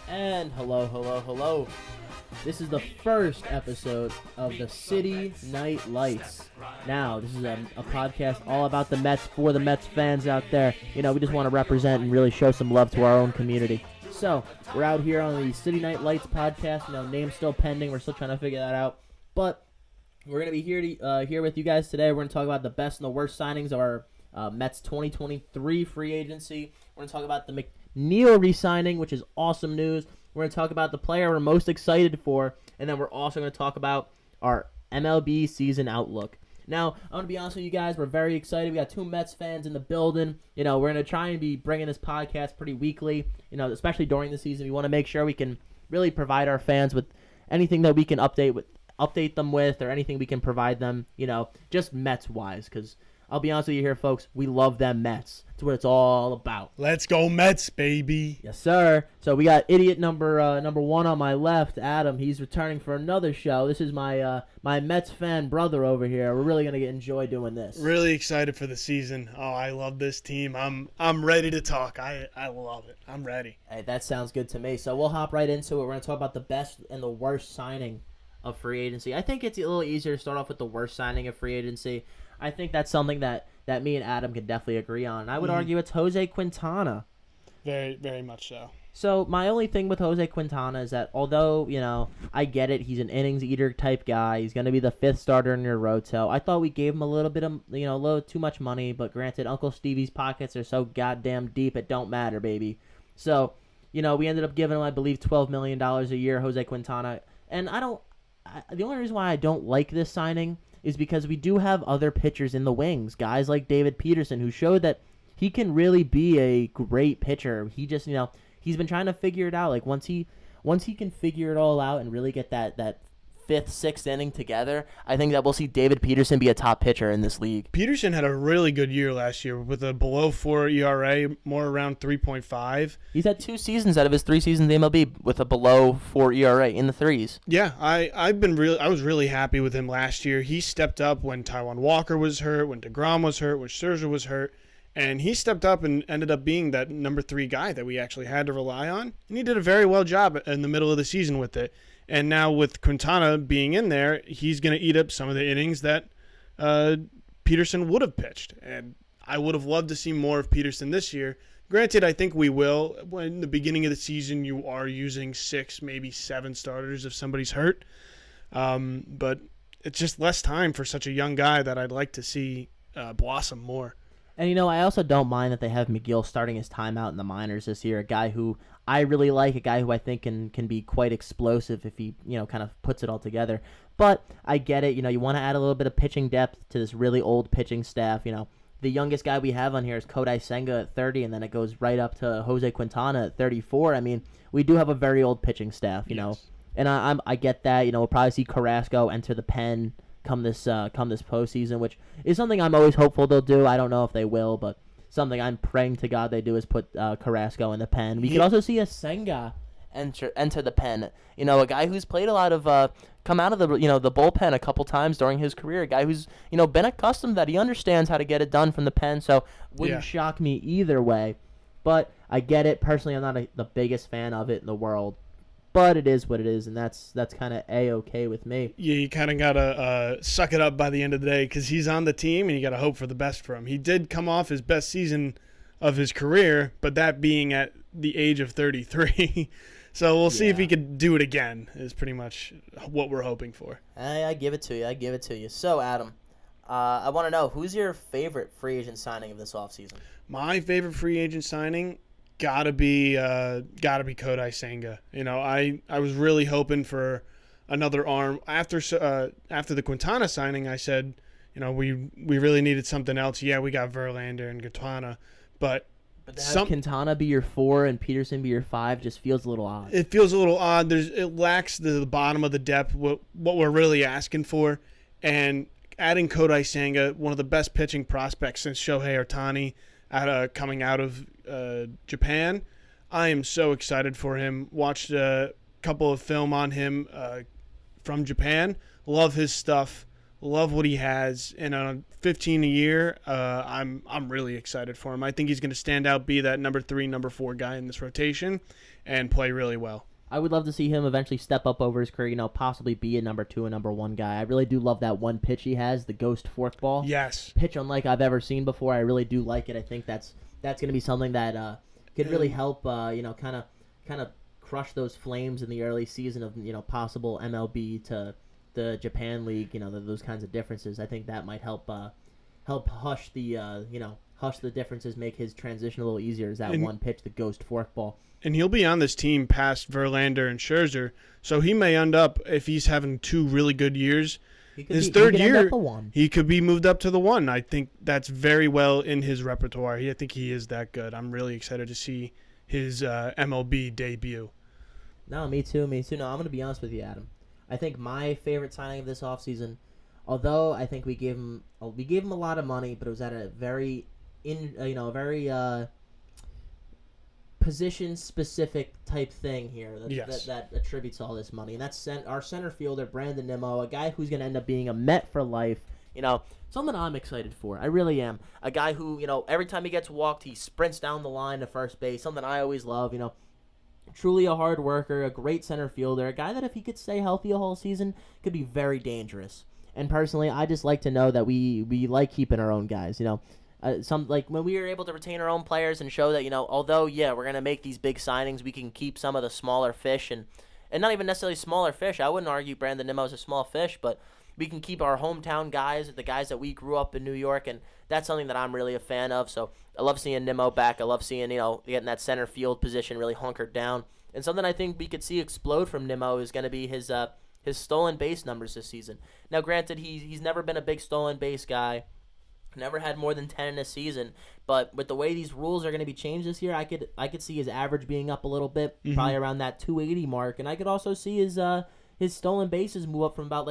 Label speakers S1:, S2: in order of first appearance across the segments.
S1: And hello. This is the first episode of the Citi Night Lights. Now, this is a podcast all about the Mets for the Mets fans out there. You know, we just want to represent and really show some love to our own community. So, we're out here on the Citi Night Lights podcast. You know, name's still pending. We're still trying to figure that out. But we're going to be here with you guys today. We're going to talk about the best and the worst signings of our Mets 2023 free agency. We're going to talk about the McNeil re-signing, which is awesome news. We're going to talk about the player we're most excited for, and then we're also going to talk about our MLB season outlook. Now, I'm going to be honest with you guys, we're very excited. We got two Mets fans in the building. You know, we're going to try and be bringing this podcast pretty weekly, you know, especially during the season. We want to make sure we can really provide our fans with anything that we can update them with, or anything we can provide them, you know, just Mets-wise, because I'll be honest with you here, folks, we love them Mets. That's what it's all about.
S2: Let's go Mets, baby.
S1: Yes, sir. So we got idiot number one on my left, Adam. He's returning for another show. This is my Mets fan brother over here. We're really gonna enjoy doing this.
S2: Really excited for the season. Oh, I love this team. I'm ready to talk. I love it. I'm ready.
S1: Hey, that sounds good to me. So we'll hop right into it. We're gonna talk about the best and the worst signing of free agency. I think it's a little easier to start off with the worst signing of free agency. I think that's something that me and Adam can definitely agree on. I would argue it's Jose Quintana.
S2: Very, very much so.
S1: So my only thing with Jose Quintana is that although, you know, I get it, he's an innings eater type guy. He's going to be the fifth starter in your roto. I thought we gave him a little bit of, you know, a little too much money, but granted, Uncle Stevie's pockets are so goddamn deep, it don't matter, baby. So, you know, we ended up giving him, I believe, $12 million a year, Jose Quintana. And the only reason why I don't like this signing is because we do have other pitchers in the wings, guys like David Peterson, who showed that he can really be a great pitcher. He just, you know, he's been trying to figure it out. Like once he can figure it all out and really get that fifth, sixth inning together, I think that we'll see David Peterson be a top pitcher in this league.
S2: Peterson had a really good year last year with a below 4 ERA, more around 3.5.
S1: He's had 2 seasons out of his 3 seasons in the MLB with a below 4 ERA in the threes.
S2: Yeah, I was really happy with him last year. He stepped up when Taijuan Walker was hurt, when DeGrom was hurt, when Scherzer was hurt, and he stepped up and ended up being that number 3 guy that we actually had to rely on. And he did a very well job in the middle of the season with it. And now with Quintana being in there, he's going to eat up some of the innings that Peterson would have pitched. And I would have loved to see more of Peterson this year. Granted, I think we will. In the beginning of the season, you are using 6, maybe 7 starters if somebody's hurt. But it's just less time for such a young guy that I'd like to see blossom more.
S1: And, you know, I also don't mind that they have McGill starting his time out in the minors this year, a guy who I really like, a guy who I think can be quite explosive if he, you know, kind of puts it all together. But I get it. You know, you want to add a little bit of pitching depth to this really old pitching staff. You know, the youngest guy we have on here is Kodai Senga at 30, and then it goes right up to Jose Quintana at 34. I mean, we do have a very old pitching staff, you know. And I get that. You know, we'll probably see Carrasco enter the pen come this postseason, which is something I'm always hopeful they'll do. I don't know if they will, but something I'm praying to God they do is put Carrasco in the pen. We could also see a Senga enter the pen. You know, a guy who's played a lot of come out of the the bullpen a couple times during his career. A guy who's been accustomed that he understands how to get it done from the pen. So wouldn't shock me either way. But I get it. Personally, I'm not the biggest fan of it in the world. But it is what it is, and that's kind of A-okay with me.
S2: Yeah, you kind of got to suck it up by the end of the day because he's on the team, and you got to hope for the best for him. He did come off his best season of his career, but that being at the age of 33. So we'll see if he could do it again is pretty much what we're hoping for.
S1: I give it to you. So, Adam, I want to know, who's your favorite free agent signing of this offseason?
S2: My favorite free agent signing? Gotta be Kodai Senga. You know, I was really hoping for another arm after the Quintana signing. I said, you know, we really needed something else. Yeah, we got Verlander and Quintana, but
S1: to have Quintana be your 4 and Peterson be your 5 just feels a little odd.
S2: It feels a little odd. It lacks the bottom of the depth. What we're really asking for, and adding Kodai Senga, one of the best pitching prospects since Shohei Ohtani, coming out of Japan. I am so excited for him. Watched a couple of film on him from Japan. Love his stuff. Love what he has, and on 15 a year, I'm really excited for him. I think he's going to stand out, be that number 3, number 4 guy in this rotation, and play really well.
S1: I would love to see him eventually step up over his career, possibly be a number 2 and number 1 guy. I really do love that one pitch he has, the ghost forkball.
S2: Yes.
S1: Pitch unlike I've ever seen before. I really do like it. I think that's going to be something that could really help, kind of crush those flames in the early season of, possible MLB to the Japan League, those kinds of differences. I think that might help hush the differences, make his transition a little easier. Is that one pitch, the ghost forkball. And
S2: he'll be on this team past Verlander and Scherzer, so he may end up, if he's having 2 really good years, his third year, he could be moved up to the 1. I think that's very well in his repertoire. I think he is that good. I'm really excited to see his MLB debut.
S1: No, me too. No, I'm going to be honest with you, Adam. I think my favorite signing of this offseason, although I think we gave him a lot of money, but it was at a very position-specific type thing here that attributes all this money. And that's our center fielder, Brandon Nimmo, a guy who's going to end up being a Met for life. Something I'm excited for. I really am. A guy who, every time he gets walked, he sprints down the line to first base, something I always love, Truly a hard worker, a great center fielder, a guy that if he could stay healthy a whole season, could be very dangerous. And personally, I just like to know that we like keeping our own guys, when we are able to retain our own players and show that, although, we're going to make these big signings, we can keep some of the smaller fish and not even necessarily smaller fish. I wouldn't argue Brandon Nimmo is a small fish, but we can keep our hometown guys, the guys that we grew up in New York, and that's something that I'm really a fan of. So I love seeing Nimmo back. I love seeing, getting that center field position really hunkered down. And something I think we could see explode from Nimmo is going to be his stolen base numbers this season. Now, granted, he's never been a big stolen base guy. Never had more than 10 in a season, but with the way these rules are going to be changed this year, I could see his average being up a little bit, probably around that 280 mark, and I could also see his stolen bases move up from about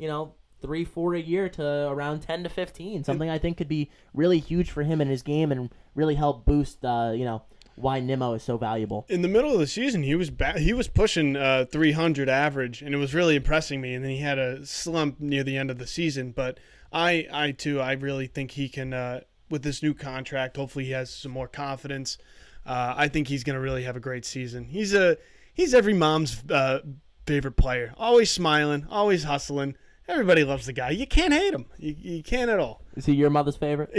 S1: 3-4 a year to around 10 to 15. Something I think could be really huge for him in his game and really help boost why Nimmo is so valuable.
S2: In the middle of the season, he was pushing 300 average, and it was really impressing me. And then he had a slump near the end of the season, but I really think he can, with this new contract, hopefully he has some more confidence. I think he's going to really have a great season. He's every mom's favorite player. Always smiling, always hustling. Everybody loves the guy. You can't hate him. You can't at all.
S1: Is he your mother's favorite?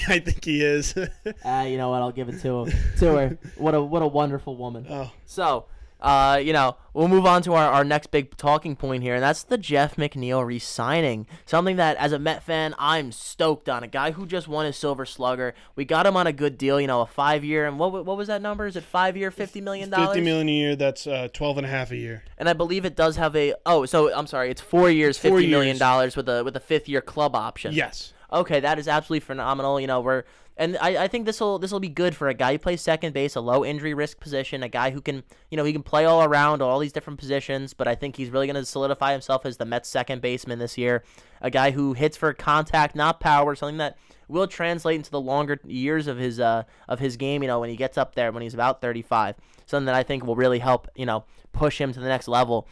S2: I think he is.
S1: You know what? I'll give it to her. What a wonderful woman.
S2: Oh.
S1: So, we'll move on to our next big talking point here, and that's the Jeff McNeil re-signing. Something that, as a Met fan, I'm stoked on. A guy who just won his Silver Slugger. We got him on a good deal, a 5-year, and what was that number? Is it 5-year, $50 million?
S2: $50 million a year. That's 12 and a half a year.
S1: And I believe it does have it's 4 years, $50 million with a 5th-year club option.
S2: Yes.
S1: Okay, that is absolutely phenomenal. I think this will be good for a guy who plays second base, a low injury risk position, a guy who can, he can play all around all these different positions, but I think he's really going to solidify himself as the Mets second baseman this year. A guy who hits for contact, not power, something that will translate into the longer years of his game, when he gets up there, when he's about 35. Something that I think will really help, push him to the next level.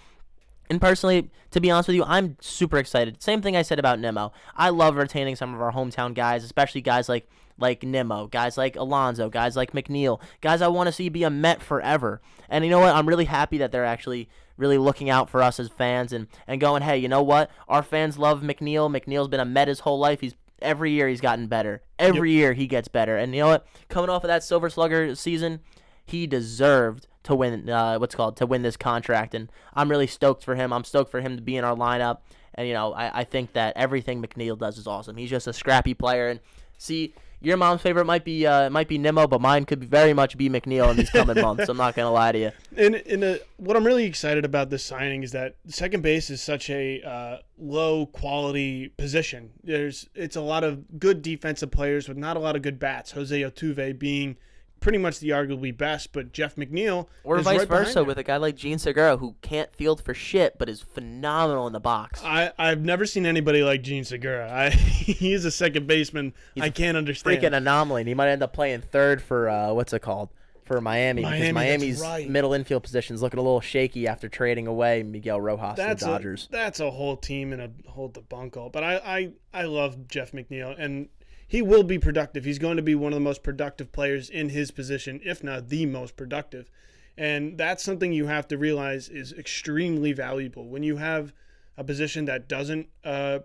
S1: And personally, to be honest with you, I'm super excited. Same thing I said about Nimmo. I love retaining some of our hometown guys, especially guys like Nimmo, guys like Alonso, guys like McNeil, guys I want to see be a Met forever. And you know what? I'm really happy that they're actually really looking out for us as fans and going, hey, you know what? Our fans love McNeil. McNeil's been a Met his whole life. Every year he's gotten better. Every year he gets better. And you know what? Coming off of that Silver Slugger season, he deserved to win to win this contract, and I'm really stoked for him. I'm stoked for him to be in our lineup, and I think that everything McNeil does is awesome. He's just a scrappy player, and see, your mom's favorite might be Nimmo, but mine could very much be McNeil in these coming months. I'm not gonna lie to you.
S2: And what I'm really excited about this signing is that second base is such a low quality position. It's a lot of good defensive players with not a lot of good bats. Jose Altuve being pretty much the arguably best, but Jeff McNeil
S1: or
S2: is
S1: vice
S2: right
S1: versa with a guy like Gene Segura who can't field for shit but is phenomenal in the box.
S2: I've never seen anybody like Gene Segura. He's a second baseman. I can't understand.
S1: Freaking anomaly. And he might end up playing third for what's it called? for Miami because
S2: Miami, that's
S1: Miami's
S2: right.
S1: middle infield position is looking a little shaky after trading away Miguel Rojas to the Dodgers.
S2: That's a whole team and a whole debacle. But I love Jeff McNeil, and he will be productive. He's going to be one of the most productive players in his position, if not the most productive. And that's something you have to realize is extremely valuable. When you have a position that doesn't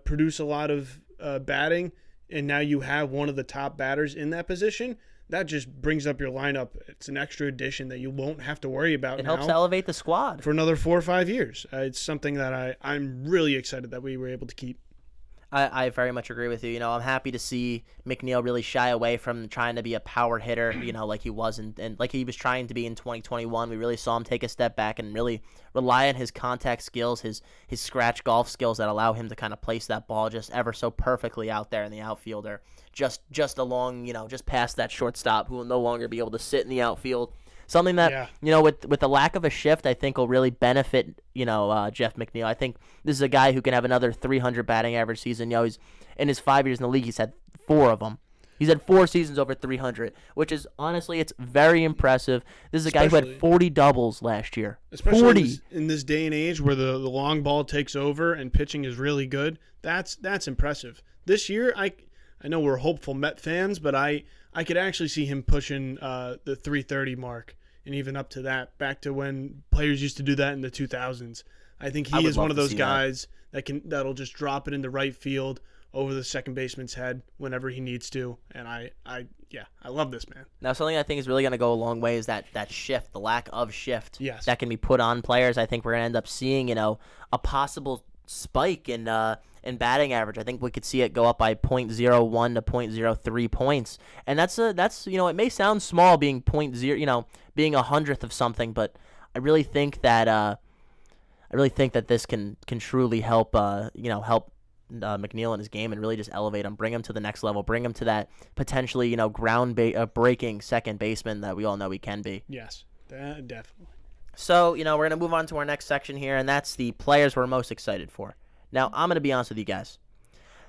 S2: produce a lot of batting, and now you have one of the top batters in that position, that just brings up your lineup. It's an extra addition that you won't have to worry about
S1: It
S2: now
S1: helps elevate the squad
S2: for another 4 or 5 years. It's something that I'm really excited that we were able to keep.
S1: I very much agree with you. I'm happy to see McNeil really shy away from trying to be a power hitter, like he was and like he was trying to be in 2021. We really saw him take a step back and really rely on his contact skills, his scratch golf skills that allow him to kind of place that ball just ever so perfectly out there in the outfield, or just along, just past that shortstop who will no longer be able to sit in the outfield. Something that, with the lack of a shift, I think will really benefit, Jeff McNeil. I think this is a guy who can have another 300 batting average season. He's in his 5 years in the league, he's had 4 of them. He's had 4 seasons over 300, which is, honestly, it's very impressive. This is a guy who had 40 doubles last year.
S2: Especially
S1: 40.
S2: in this day and age where the long ball takes over and pitching is really good. That's impressive. This year, I know we're hopeful Met fans, but I could actually see him pushing the 330 mark. And even up to that, back to when players used to do that in the 2000s. I think he is one of those guys that'll just drop it in the right field over the second baseman's head whenever he needs to. And I love this man.
S1: Now, something I think is really going to go a long way is that shift, the lack of shift
S2: that
S1: can be put on players. I think we're going to end up seeing, a possible spike in batting average. I think we could see it go up by 0.01 to 0.03 points. And that's it may sound small being 0.0, being 100th of something, but I really think that this can truly help help McNeil in his game and really just elevate him, bring him to the next level, bring him to that potentially breaking second baseman that we all know he can be.
S2: Yes, definitely.
S1: So, we're going to move on to our next section here, and that's the players we're most excited for. Now, I'm going to be honest with you guys.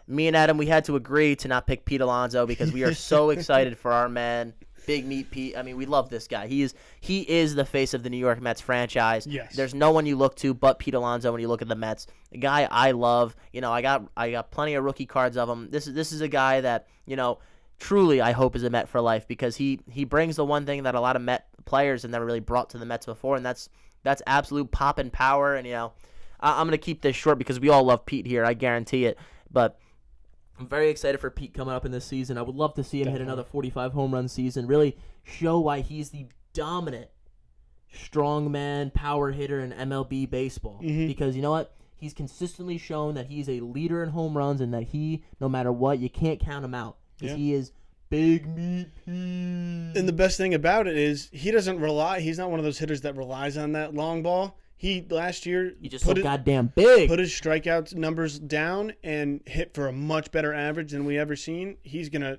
S1: Me and Adam, we had to agree to not pick Pete Alonso because we are so excited for our man, Big Meat Pete. I mean, we love this guy. He is the face of the New York Mets franchise.
S2: Yes.
S1: There's no one you look to but Pete Alonso when you look at the Mets. A guy I love. I got plenty of rookie cards of him. This is a guy that, truly I hope is a Met for life because he brings the one thing that a lot of Met players have never really brought to the Mets before, and that's absolute pop and power. And I'm going to keep this short because we all love Pete here, I guarantee it. But I'm very excited for Pete coming up in this season. I would love to see him hit another 45 home run season, really show why he's the dominant strongman power hitter in MLB baseball.
S2: Mm-hmm.
S1: Because you know what? He's consistently shown that he's a leader in home runs and that no matter what, you can't count him out. Because he is Big Meat Pete.
S2: And the best thing about it is he's not one of those hitters that relies on that long ball. Last year
S1: he just so goddamn big.
S2: Put his strikeout numbers down and hit for a much better average than we ever seen. He's gonna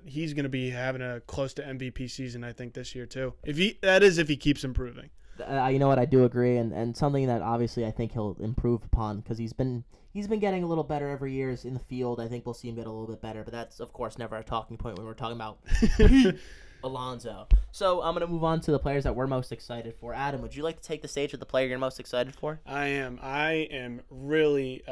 S2: be having a close to MVP season, I think, this year too. If he keeps improving.
S1: You know what? I do agree, and something that obviously I think he'll improve upon because he's been getting a little better every year in the field. I think we'll see him get a little bit better, but that's of course never a talking point when we're talking about Alonso. So I'm going to move on to the players that we're most excited for. Adam, would you like to take the stage with the player you're most excited for?
S2: I am really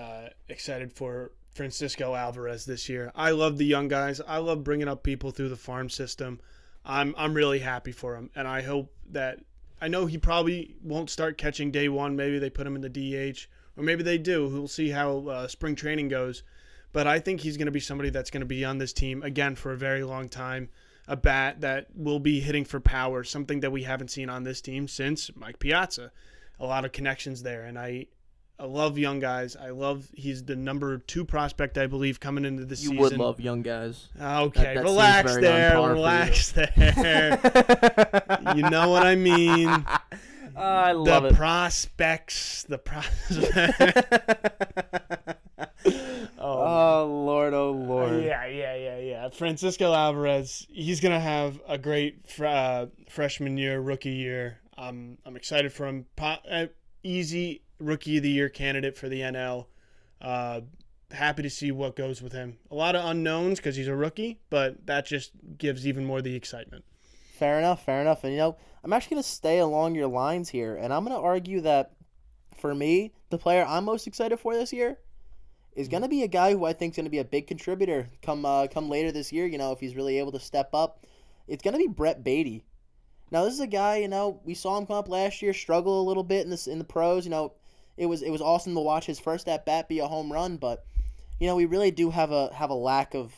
S2: excited for Francisco Alvarez this year. I love the young guys. I love bringing up people through the farm system. I'm really happy for him, and I hope that I know he probably won't start catching day one. Maybe they put him in the DH, or maybe they do. We'll see how spring training goes. But I think he's going to be somebody that's going to be on this team, again, for a very long time. A bat that will be hitting for power, something that we haven't seen on this team since Mike Piazza. A lot of connections there, and I love young guys. He's the number 2 prospect, I believe, coming into the season.
S1: You would love young guys.
S2: Okay, relax there. You know what I mean.
S1: I love it.
S2: The prospects.
S1: Oh, Lord, oh, Lord.
S2: Yeah. Francisco Alvarez, he's going to have a great freshman year, rookie year. I'm excited for him. Easy Rookie of the Year candidate for the NL. Happy to see what goes with him. A lot of unknowns because he's a rookie, but that just gives even more the excitement.
S1: Fair enough. And, I'm actually going to stay along your lines here, and I'm going to argue that, for me, the player I'm most excited for this year is going to be a guy who I think is going to be a big contributor come later this year, if he's really able to step up. It's going to be Brett Beatty. Now, this is a guy, we saw him come up last year, struggle a little bit in the pros. It was awesome to watch his first at-bat be a home run, but, we really do have a lack of,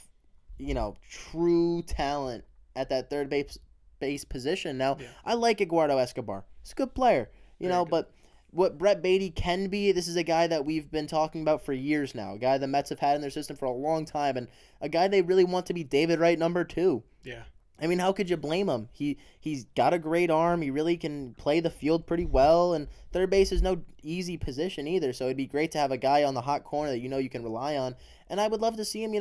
S1: true talent at that third base position. Now,
S2: Yeah.
S1: I like Eduardo Escobar. He's a good player, but what Brett Beatty can be, this is a guy that we've been talking about for years now, a guy the Mets have had in their system for a long time, and a guy they really want to be David Wright number 2.
S2: Yeah.
S1: I mean, how could you blame him? He's got a great arm. He really can play the field pretty well, and third base is no easy position either. So it'd be great to have a guy on the hot corner that you can rely on. And I would love to see him.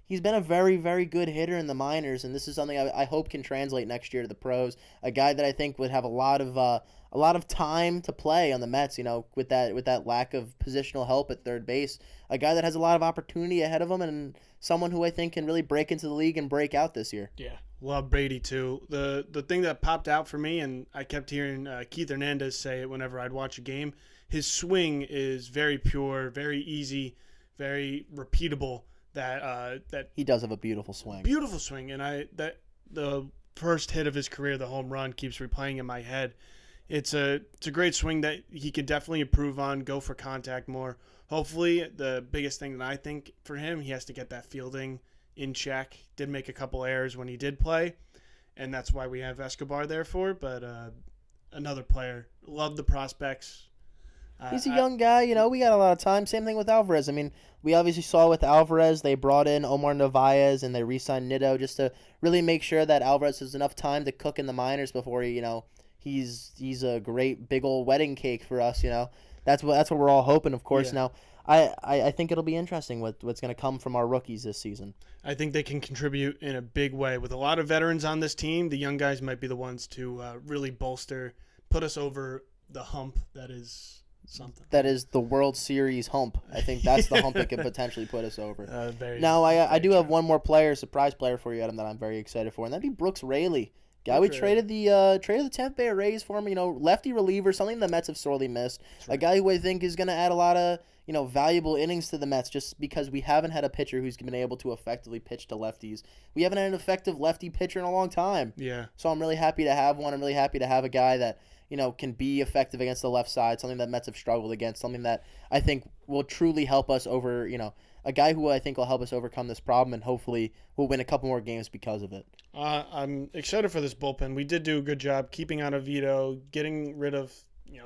S1: He's been a very, very good hitter in the minors, and this is something I hope can translate next year to the pros. A guy that I think would have a lot of time to play on the Mets. With that lack of positional help at third base, a guy that has a lot of opportunity ahead of him, and someone who I think can really break into the league and break out this year.
S2: Yeah. Love Brady too. The thing that popped out for me, and I kept hearing Keith Hernandez say it whenever I'd watch a game, his swing is very pure, very easy, very repeatable. That
S1: he does have a beautiful swing.
S2: Beautiful swing, and the first hit of his career, the home run, keeps replaying in my head. It's a great swing that he can definitely improve on, go for contact more. Hopefully, the biggest thing that I think for him, he has to get that fielding in check. Did make a couple errors when he did play, and that's why we have Escobar there for. But another player, love the prospects.
S1: He's a young guy, we got a lot of time. Same thing with Alvarez. I mean, we obviously saw with Alvarez, they brought in Omar Narvaez and they re-signed Nitto just to really make sure that Alvarez has enough time to cook in the minors before he's a great big old wedding cake for us. That's what we're all hoping, of course.
S2: Yeah.
S1: Now, I think it'll be interesting what's going to come from our rookies this season.
S2: I think they can contribute in a big way. With a lot of veterans on this team, the young guys might be the ones to really bolster, put us over the hump that is something.
S1: That is the World Series hump. I think that's the hump that could potentially put us over. Now,
S2: very
S1: I do
S2: true.
S1: have one more surprise player for you, Adam, that I'm very excited for, and that'd be Brooks Raley. Guy we traded the Tampa Bay Rays for him, lefty reliever, something the Mets have sorely missed.
S2: Right.
S1: A guy who I think is going to add a lot of, valuable innings to the Mets just because we haven't had a pitcher who's been able to effectively pitch to lefties. We haven't had an effective lefty pitcher in a long time.
S2: Yeah.
S1: So I'm really happy to have one. I'm really happy to have a guy that, can be effective against the left side, something that Mets have struggled against, something that I think will truly help us over, a guy who I think will help us overcome this problem and hopefully we'll win a couple more games because of it.
S2: I'm excited for this bullpen. We did do a good job keeping out Oviedo, getting rid of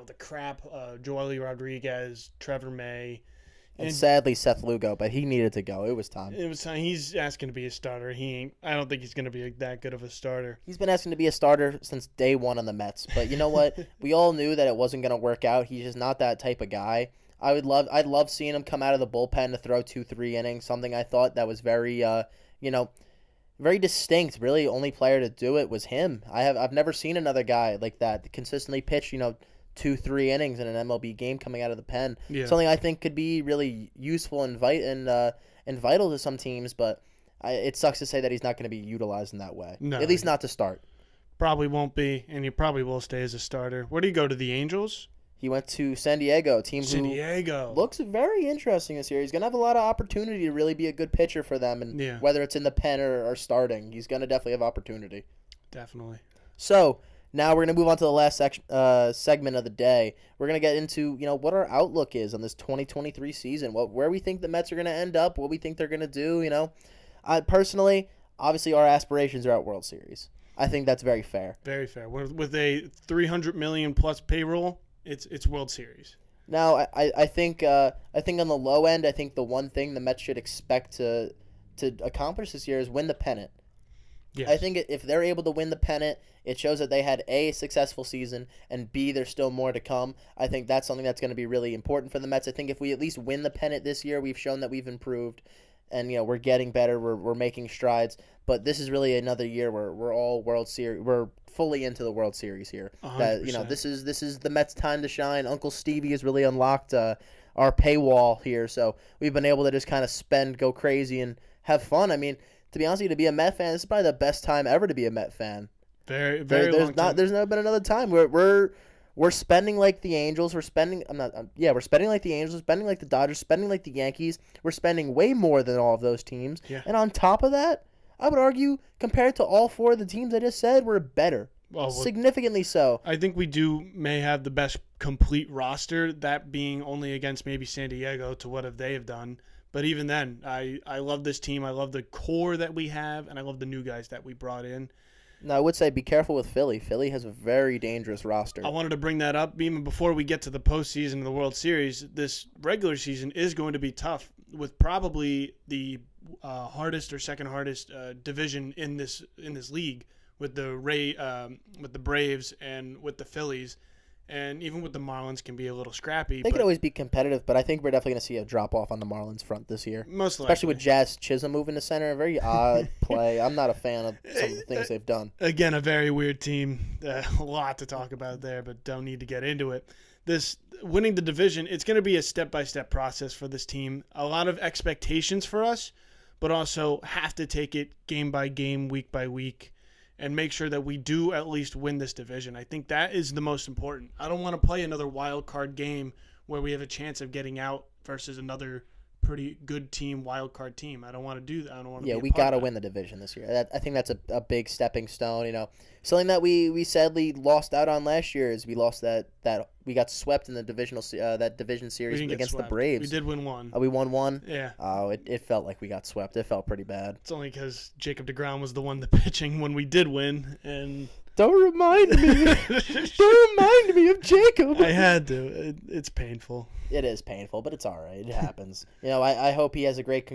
S2: the crap, Joely Rodriguez, Trevor May.
S1: And sadly, Seth Lugo, but he needed to go. It was time.
S2: It was time. He's asking to be a starter. I don't think he's going to be that good of a starter.
S1: He's been asking to be a starter since day one on the Mets. But you know what? We all knew that it wasn't going to work out. He's just not that type of guy. I'd love seeing him come out of the bullpen to throw 2-3 innings. Something I thought that was very, very distinct. Really, only player to do it was him. I've never seen another guy like that consistently pitch, 2-3 innings in an MLB game coming out of the pen.
S2: Yeah.
S1: Something I think could be really useful and vital to some teams, but it sucks to say that he's not going to be utilized in that way.
S2: No,
S1: At least not to start.
S2: Probably won't be, and he probably will stay as a starter. Where do you go, to the Angels?
S1: He went to San Diego, a team
S2: who
S1: looks very interesting this year. He's going to have a lot of opportunity to really be a good pitcher for them, and whether it's in the pen or starting, he's going to definitely have opportunity.
S2: Definitely.
S1: So now we're going to move on to the last segment of the day. We're going to get into what our outlook is on this 2023 season, where we think the Mets are going to end up, what we think they're going to do. Personally, obviously our aspirations are at World Series. I think that's very fair.
S2: Very fair. With a $300 million plus payroll, it's World Series.
S1: Now, I think on the low end, I think the one thing the Mets should expect to accomplish this year is win the pennant.
S2: Yes.
S1: I think if they're able to win the pennant, it shows that they had A, successful season, and B, there's still more to come. I think that's something that's going to be really important for the Mets. I think if we at least win the pennant this year, we've shown that we've improved, and we're getting better, we're making strides. But this is really another year where we're all World Series. We're fully into the World Series here.
S2: 100%.
S1: That this is the Mets' time to shine. Uncle Stevie has really unlocked our paywall here, so we've been able to just kind of go crazy, and have fun. I mean, to be honest with you, to be a Met fan, this is probably the best time ever to be a Met fan.
S2: Very, very long time.
S1: There's never been another time where we're spending like the Angels. We're spending. We're spending like the Angels. We're spending like the Dodgers. Spending like the Yankees. We're spending way more than all of those teams.
S2: Yeah.
S1: And on top of that, I would argue compared to all four of the teams I just said, we're better. Well, significantly so.
S2: I think we may have the best complete roster. That being only against maybe San Diego to what they have done. But even then, I love this team. I love the core that we have, and I love the new guys that we brought in.
S1: Now, I would say be careful with Philly. Philly has a very dangerous roster.
S2: I wanted to bring that up even before we get to the postseason of the World Series. This regular season is going to be tough with probably the hardest or second hardest division in this league with the Braves and with the Phillies. And even with the Marlins can be a little scrappy.
S1: They could always be competitive, but I think we're definitely going to see a drop-off on the Marlins front this year.
S2: Most likely.
S1: Especially with Jazz Chisholm moving to center. A very odd play. I'm not a fan of some of the things they've done.
S2: Again, a very weird team. A lot to talk about there, but don't need to get into it. This winning the division, it's going to be a step-by-step process for this team. A lot of expectations for us, but also have to take it game by game, week by week, and make sure that we do at least win this division. I think that is the most important. I don't want to play another wild card game where we have a chance of getting out versus another pretty good team, wild card team. I don't want to do that. I don't want to.
S1: Yeah, we got to win the division this year. I think that's a big stepping stone. Something that we sadly lost out on last year is we lost that we got swept in the division series against the Braves.
S2: We did win one.
S1: Oh, we won one?
S2: Yeah.
S1: Oh, it felt like we got swept. It felt pretty bad.
S2: It's only because Jacob deGrom was the one pitching when we did win, and
S1: don't remind me. Don't remind me of Jacob.
S2: I had to. It's painful.
S1: It is painful, but it's all right. It happens. I hope he has a great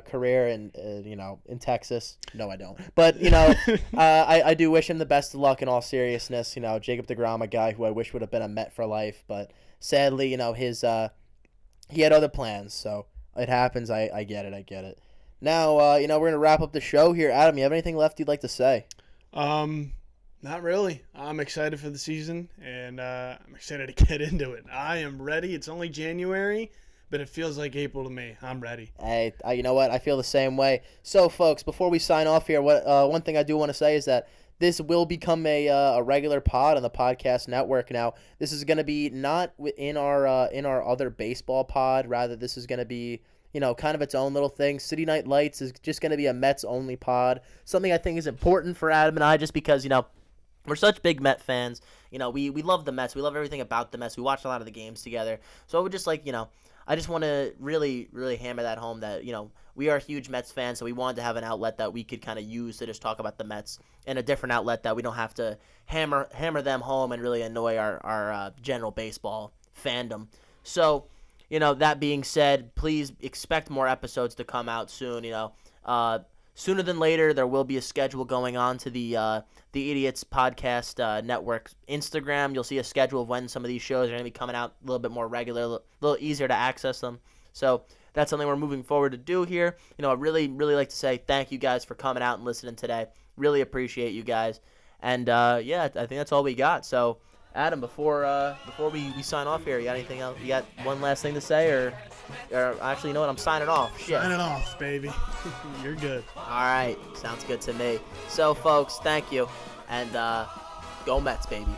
S1: career in Texas. No, I don't. But, I do wish him the best of luck in all seriousness. Jacob deGrom, a guy who I wish would have been a Met for life. But sadly, he had other plans. So it happens. I get it. Now, we're going to wrap up the show here. Adam, you have anything left you'd like to say?
S2: Not really. I'm excited for the season, and I'm excited to get into it. I am ready. It's only January, but it feels like April to me. I'm ready.
S1: Hey, you know what? I feel the same way. So, folks, before we sign off here, one thing I do want to say is that this will become a regular pod on the podcast network. Now, this is going to be not in our other baseball pod. Rather, this is going to be kind of its own little thing. City Night Lights is just going to be a Mets-only pod. Something I think is important for Adam and I just because, we're such big Met fans. We love the Mets. We love everything about the Mets. We watch a lot of the games together. So I would just I just want to really, really hammer that home that, we are huge Mets fans, so we wanted to have an outlet that we could kind of use to just talk about the Mets and a different outlet that we don't have to hammer them home and really annoy our general baseball fandom. So, that being said, please expect more episodes to come out soon, Sooner than later, there will be a schedule going on to the Idiots Podcast Network Instagram. You'll see a schedule of when some of these shows are going to be coming out a little bit more regular, a little easier to access them. So that's something we're moving forward to do here. I really, really like to say thank you guys for coming out and listening today. Really appreciate you guys. And, I think that's all we got. So, Adam, before we sign off here, you got anything else? You got one last thing to say, or actually, you know what? I'm signing off. Shit.
S2: Signing off, baby. You're good.
S1: All right, sounds good to me. So, folks, thank you, and go Mets, baby.